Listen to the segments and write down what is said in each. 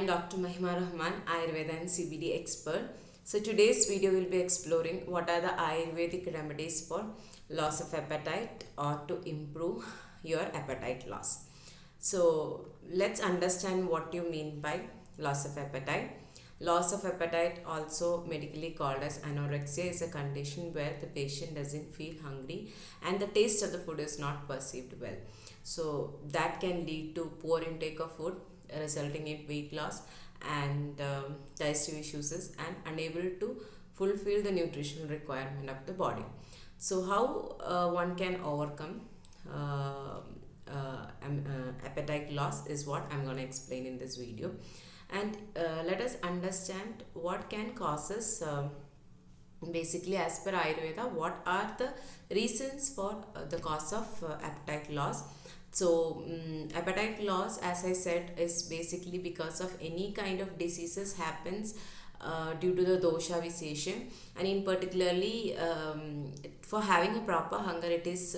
am Dr. Mahima Rahman, Ayurveda and CBD expert. So today's video will be exploring what are the Ayurvedic remedies for loss of appetite or to improve your appetite loss. So let's understand what you mean by loss of appetite. Loss of appetite, also medically called as anorexia, is a condition where the patient doesn't feel hungry and the taste of the food is not perceived well. So that can lead to poor intake of food, resulting in weight loss and digestive issues and unable to fulfill the nutritional requirement of the body. So how one can overcome appetite loss is what I'm going to explain in this video. And let us understand what can causes basically, as per Ayurveda, what are the reasons for the cause of appetite loss. So appetite loss, as I said, is basically because of any kind of diseases happens due to the dosha visation, and in particularly for having a proper hunger, it is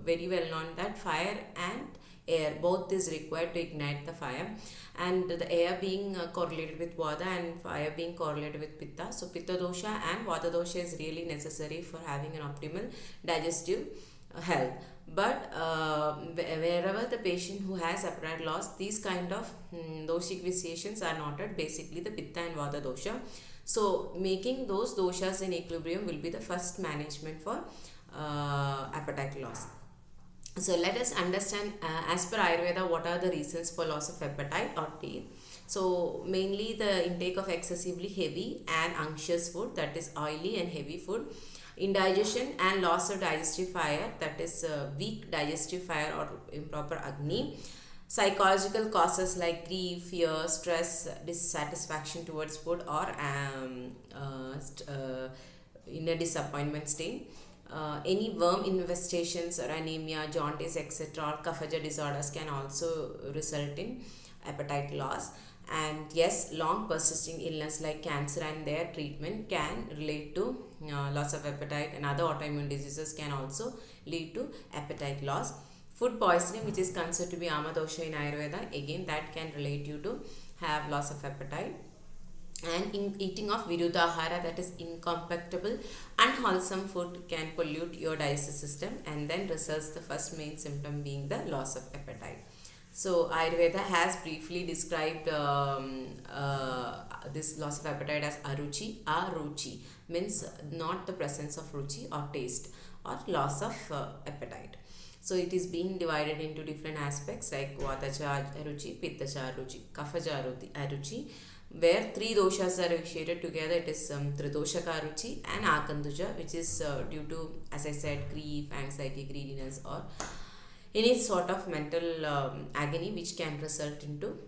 very well known that fire and air both is required to ignite the fire, and the air being correlated with vata and fire being correlated with pitta. So pitta dosha and vata dosha is really necessary for having an optimal digestive health. But wherever the patient who has appetite loss, these kind of doshic vitiations are noted, basically the pitta and vata dosha. So making those doshas in equilibrium will be the first management for appetite loss. So let us understand as per Ayurveda what are the reasons for loss of appetite or teeth. So mainly the intake of excessively heavy and unctuous food, that is oily and heavy food, indigestion and loss of digestive fire, that is weak digestive fire or improper agni, psychological causes like grief, fear, stress, dissatisfaction towards food, or inner disappointment state. Any worm infestations or anemia, jaundice, etc., or kaphaja disorders can also result in appetite loss. And yes, long persisting illness like cancer and their treatment can relate to loss of appetite, and other autoimmune diseases can also lead to appetite loss. Food poisoning, which is considered to be amadosha in Ayurveda, again that can relate you to have loss of appetite. And in eating of viruddhahara, that is incompatible, unwholesome food, can pollute your digestive system and then results the first main symptom being the loss of appetite. So Ayurveda has briefly described this loss of appetite as aruchi. Aruchi means not the presence of ruchi or taste, or loss of appetite. So it is being divided into different aspects like vatacha aruchi, pittacha aruchi, kaphaja aruchi, where three doshas are initiated together. It is tridoshaka aruchi and akanduja, which is due to, as I said, grief, anxiety, greediness, or any sort of mental agony which can result into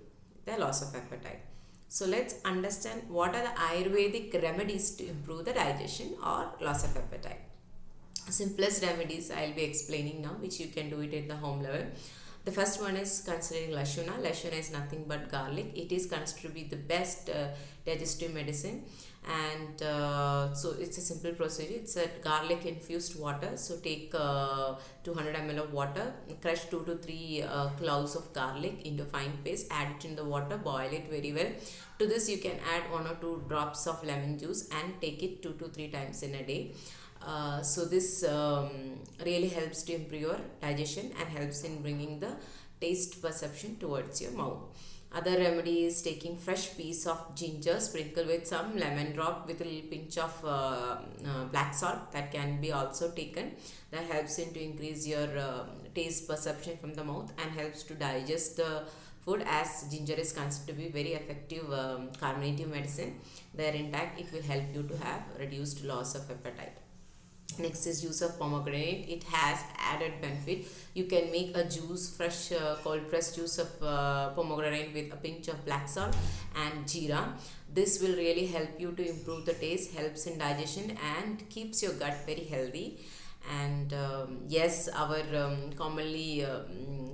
the loss of appetite. So let's understand what are the Ayurvedic remedies to improve the digestion or loss of appetite. Simplest remedies I will be explaining now, which you can do it at the home level. The first one is considering Lashuna. Lashuna is nothing but garlic. It is considered to be the best digestive medicine, and so it's a simple procedure. It's a garlic infused water. So take 200 ml of water, crush 2 to 3 cloves of garlic into fine paste, add it in the water, boil it very well. To this you can add 1 or 2 drops of lemon juice and take it 2 to 3 times in a day. So this really helps to improve your digestion and helps in bringing the taste perception towards your mouth. Other remedy is taking fresh piece of ginger, sprinkle with some lemon drop with a little pinch of black salt. That can be also taken. That helps in to increase your taste perception from the mouth and helps to digest the food, as ginger is considered to be very effective carbonative medicine. There intact, it will help you to have reduced loss of appetite. Next is juice of pomegranate. It has added benefit. You can make a juice, fresh cold pressed juice of pomegranate with a pinch of black salt and jeera. This will really help you to improve the taste, helps in digestion and keeps your gut very healthy. And yes, our commonly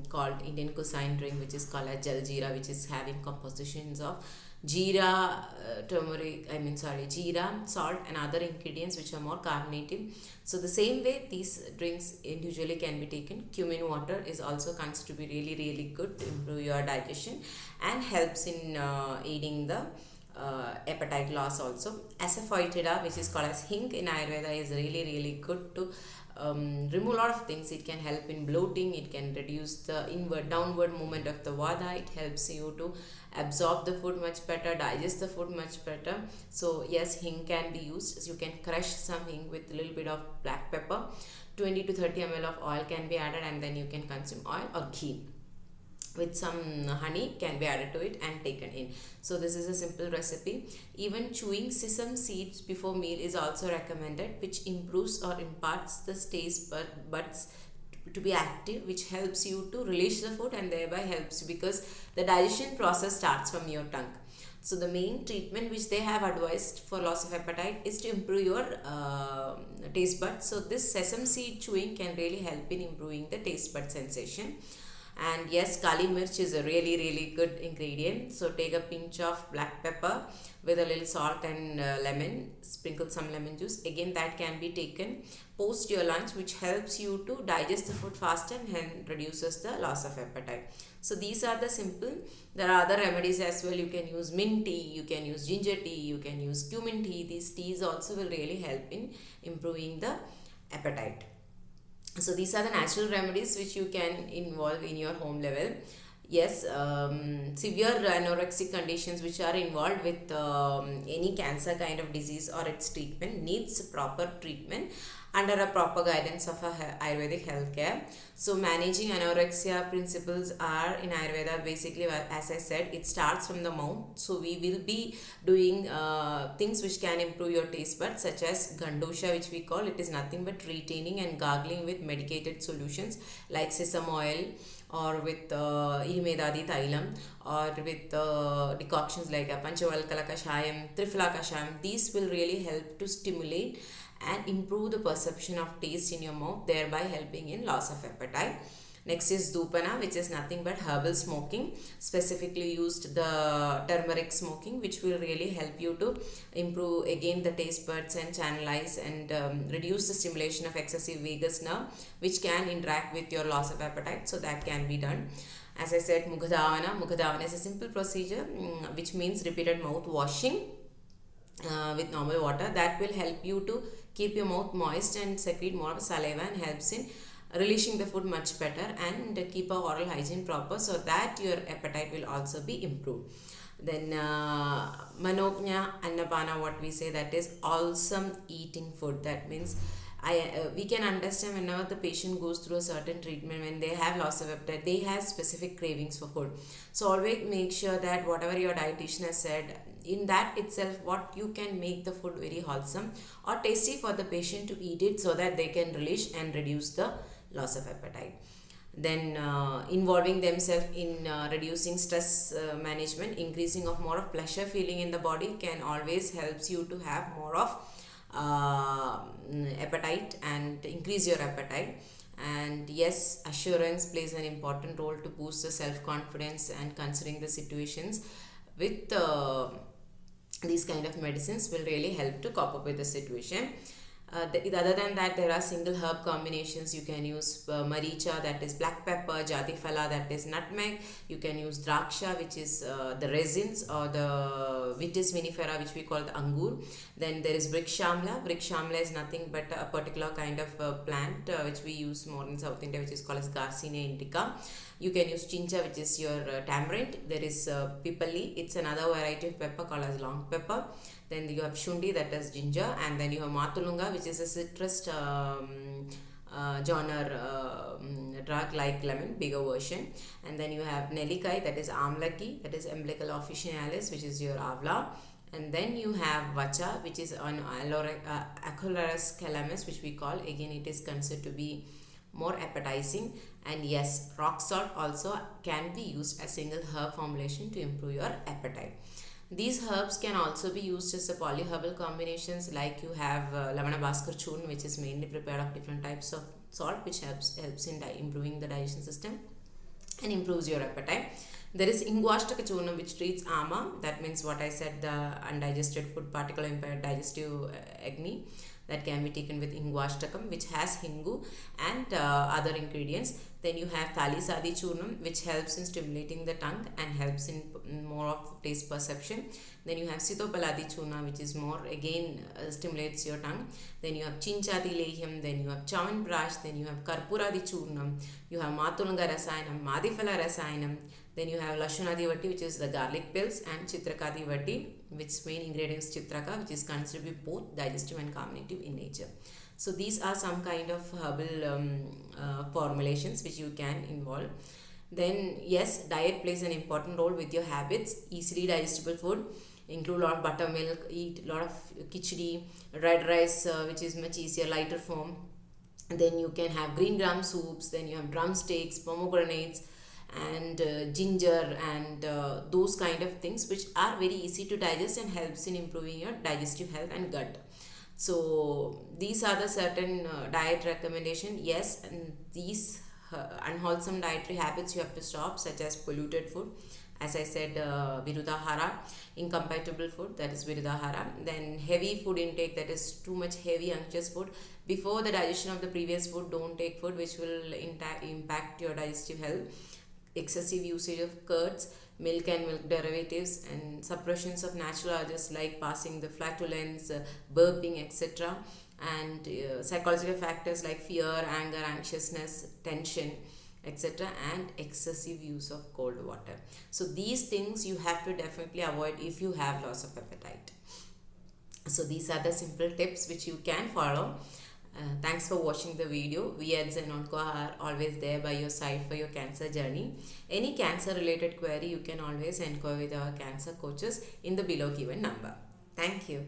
called Indian cuisine drink, which is called as jal jeera, which is having compositions of jeera, turmeric, jeera, salt, and other ingredients which are more carbonated. So the same way these drinks individually can be taken. Cumin water is also considered to be really, really good to improve your digestion and helps in aiding the appetite loss also. Asafoetida, which is called as hing in Ayurveda, is really, really good to remove a lot of things. It can help in bloating, it can reduce the inward downward movement of the vada, it helps you to absorb the food much better, digest the food much better. So yes, hing can be used. So you can crush some hing with a little bit of black pepper, 20 to 30 ml of oil can be added, and then you can consume oil or ghee with some honey can be added to it and taken in. So this is a simple recipe. Even chewing sesame seeds before meal is also recommended, which improves or imparts the taste buds to be active, which helps you to relish the food and thereby helps you, because the digestion process starts from your tongue. So the main treatment which they have advised for loss of appetite is to improve your taste buds. So this sesame seed chewing can really help in improving the taste bud sensation. And yes, kali mirch is a really, really good ingredient. So take a pinch of black pepper with a little salt and lemon, sprinkle some lemon juice. Again, that can be taken post your lunch, which helps you to digest the food faster and reduces the loss of appetite. So these are the simple. There are other remedies as well. You can use mint tea, you can use ginger tea, you can use cumin tea. These teas also will really help in improving the appetite. So these are the natural remedies which you can involve in your home level. Yes, severe anorexic conditions which are involved with any cancer kind of disease or its treatment needs proper treatment under a proper guidance of a Ayurvedic healthcare. So managing anorexia principles are in Ayurveda, basically, as I said, it starts from the mouth. So we will be doing things which can improve your taste buds, such as gandosha, which we call. It is nothing but retaining and gargling with medicated solutions like sesame oil, or with Irimedadi Thailam, or with decoctions like Panchavalkala Kashayam, Trifala Kashayam. These will really help to stimulate and improve the perception of taste in your mouth, thereby helping in loss of appetite. Next is Dupana, which is nothing but herbal smoking, specifically used the turmeric smoking, which will really help you to improve again the taste buds and channelize and reduce the stimulation of excessive vagus nerve, which can interact with your loss of appetite. So that can be done. As I said, Mukha Dhavana is a simple procedure which means repeated mouth washing with normal water. That will help you to keep your mouth moist and secrete more of saliva, and helps in relishing the food much better, and keep our oral hygiene proper, so that your appetite will also be improved. Then Manognya Annapana, what we say, that is awesome eating food. That means we can understand whenever the patient goes through a certain treatment, when they have loss of appetite, they have specific cravings for food. So always make sure that whatever your dietitian has said, in that itself, what you can make the food very wholesome or tasty for the patient to eat it, so that they can relish and reduce the loss of appetite. Then involving themselves in reducing stress management, increasing of more of pleasure feeling in the body can always helps you to have more of appetite and increase your appetite. And yes, assurance plays an important role to boost the self-confidence, and considering the situations with these kind of medicines will really help to cope up with the situation. Other than that, there are single herb combinations. You can use maricha, that is black pepper, jatifala, that is nutmeg. You can use draksha, which is the resins, or the vitis vinifera, which we call the angur. Then there is brikshamla. Brikshamla is nothing but a particular kind of plant which we use more in South India, which is called as Garcinia indica. You can use chincha, which is your tamarind. There is pipali. It's another variety of pepper called as long pepper. Then you have shundi, that is ginger, and then you have matulunga, which is a citrus genre drug like lemon, bigger version. And then you have nelikai, that is amlaki, that is umbilical officinalis, which is your avla. And then you have vacha, which is on Acolorus calamus, which we call, again it is considered to be more appetizing. And yes, rock salt also can be used as single herb formulation to improve your appetite. These herbs can also be used as a polyherbal combinations, like you have Lavana Bhaskar Churn, which is mainly prepared of different types of salt, which helps in improving the digestion system and improves your appetite. There is Ingvashtaka Churnam, which treats ama, that means what I said, the undigested food particle impaired digestive agni, that can be taken with Ingvashtakam, which has hingu and other ingredients. Then you have Thalisadi Churnam, which helps in stimulating the tongue and helps in more of taste perception. Then you have Sitopaladi Churna, which is more again stimulates your tongue. Then you have Chinchati Lehyam, then you have Chavanprash, then you have Karpuradi Churnam, you have Matulanga Rasayanam, Madifala Rasayanam, then you have Lashunadi Vatti, which is the garlic pills, and Chitrakadi Vatti, which main ingredients Chitraka, which is considered to be both digestive and carminative in nature. So these are some kind of herbal formulations which you can involve. Then yes, diet plays an important role with your habits. Easily digestible food, include a lot of buttermilk, eat a lot of khichdi, red rice, which is much easier, lighter form. Then you can have green gram soups, then you have drumsticks, pomegranates, and ginger, and those kind of things which are very easy to digest and helps in improving your digestive health and gut. So these are the certain diet recommendation. Yes, and these unwholesome dietary habits you have to stop, such as polluted food, as I said, virudahara, incompatible food, that is virudahara. Then heavy food intake, that is too much heavy unctuous food before the digestion of the previous food. Don't take food which will impact your digestive health. Excessive usage of curds, milk and milk derivatives, and suppressions of natural urges like passing the flatulence, burping, etc. And psychological factors like fear, anger, anxiousness, tension, etc. and excessive use of cold water. So these things you have to definitely avoid if you have loss of appetite. So these are the simple tips which you can follow. Thanks for watching the video. We at ZenOnco are always there by your side for your cancer journey. Any cancer related query, you can always inquire with our cancer coaches in the below given number. Thank you.